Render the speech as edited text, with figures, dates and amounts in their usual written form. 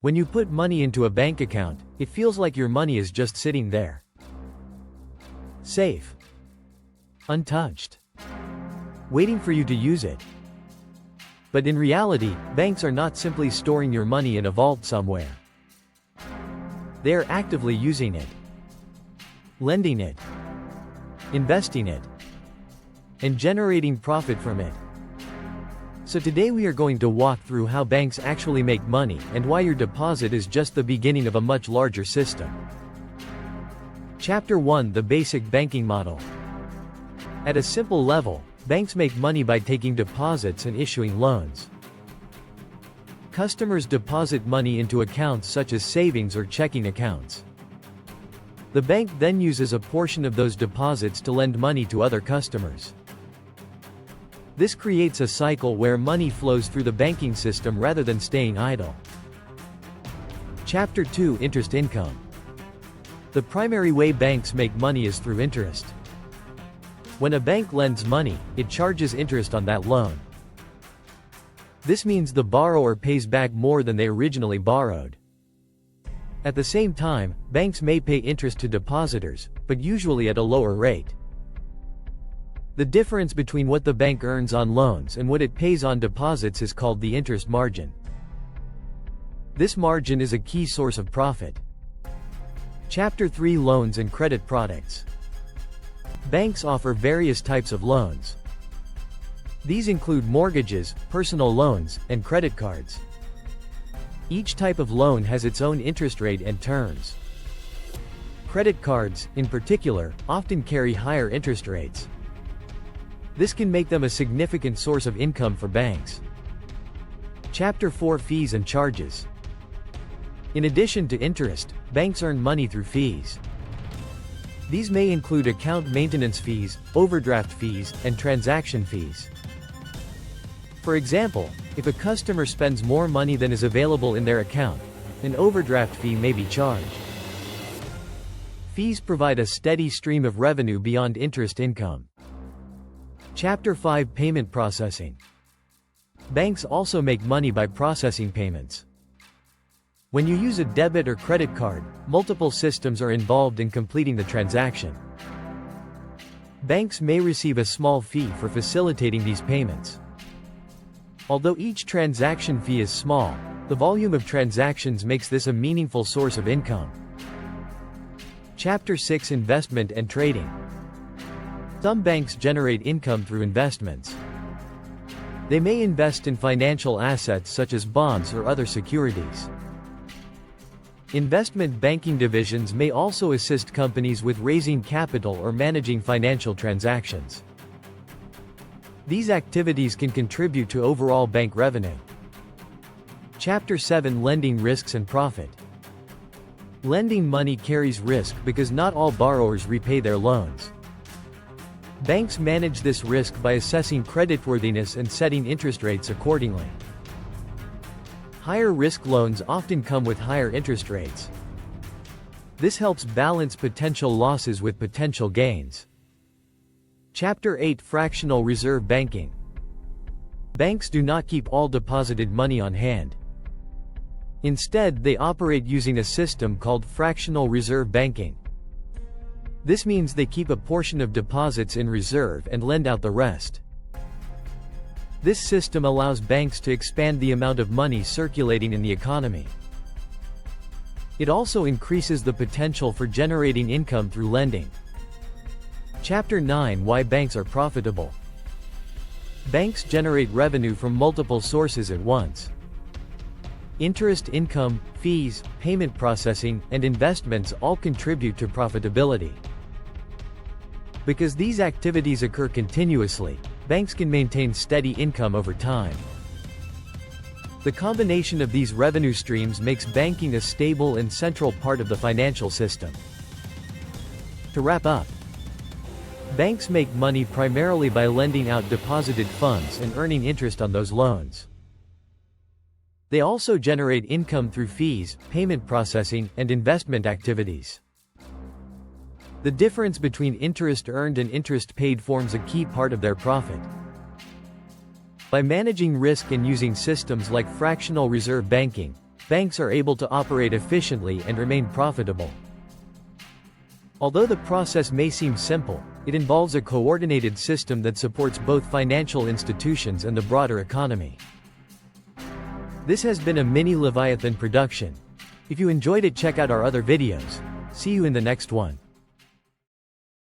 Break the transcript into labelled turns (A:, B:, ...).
A: When you put money into a bank account, it feels like your money is just sitting there. Safe. Untouched. Waiting for you to use it. But in reality, banks are not simply storing your money in a vault somewhere. They are actively using it, lending it, investing it, and generating profit from it. So today we are going to walk through how banks actually make money and why your deposit is just the beginning of a much larger system. Chapter 1: The Basic Banking Model. At a simple level, banks make money by taking deposits and issuing loans. Customers deposit money into accounts such as savings or checking accounts. The bank then uses a portion of those deposits to lend money to other customers. This creates a cycle where money flows through the banking system rather than staying idle. Chapter 2: Interest Income. The primary way banks make money is through interest. When a bank lends money, it charges interest on that loan. This means the borrower pays back more than they originally borrowed. At the same time, banks may pay interest to depositors, but usually at a lower rate. The difference between what the bank earns on loans and what it pays on deposits is called the interest margin. This margin is a key source of profit. Chapter 3: Loans and Credit Products. Banks offer various types of loans. These include mortgages, personal loans, and credit cards. Each type of loan has its own interest rate and terms. Credit cards, in particular, often carry higher interest rates. This can make them a significant source of income for banks. Chapter 4: Fees and Charges. In addition to interest, banks earn money through fees. These may include account maintenance fees, overdraft fees, and transaction fees. For example, if a customer spends more money than is available in their account, an overdraft fee may be charged. Fees provide a steady stream of revenue beyond interest income. Chapter 5: Payment Processing. Banks also make money by processing payments. When you use a debit or credit card, multiple systems are involved in completing the transaction. Banks may receive a small fee for facilitating these payments. Although each transaction fee is small, the volume of transactions makes this a meaningful source of income. Chapter 6: Investment and Trading. Some banks generate income through investments. They may invest in financial assets such as bonds or other securities. Investment banking divisions may also assist companies with raising capital or managing financial transactions. These activities can contribute to overall bank revenue. Chapter 7: Lending Risks and Profit. Lending money carries risk because not all borrowers repay their loans. Banks manage this risk by assessing creditworthiness and setting interest rates accordingly. Higher risk loans often come with higher interest rates. This helps balance potential losses with potential gains. Chapter 8: Fractional Reserve Banking. Banks do not keep all deposited money on hand. Instead, they operate using a system called fractional reserve banking. This means they keep a portion of deposits in reserve and lend out the rest. This system allows banks to expand the amount of money circulating in the economy. It also increases the potential for generating income through lending. Chapter 9: Why banks are profitable. Banks generate revenue from multiple sources at once. Interest income, fees, payment processing, and investments all contribute to profitability. Because these activities occur continuously, banks can maintain steady income over time. The combination of these revenue streams makes banking a stable and central part of the financial system. To wrap up, banks make money primarily by lending out deposited funds and earning interest on those loans. They also generate income through fees, payment processing, and investment activities. The difference between interest earned and interest paid forms a key part of their profit. By managing risk and using systems like fractional reserve banking, banks are able to operate efficiently and remain profitable. Although the process may seem simple, it involves a coordinated system that supports both financial institutions and the broader economy. This has been a mini Leviathan production. If you enjoyed it, check out our other videos. See you in the next one.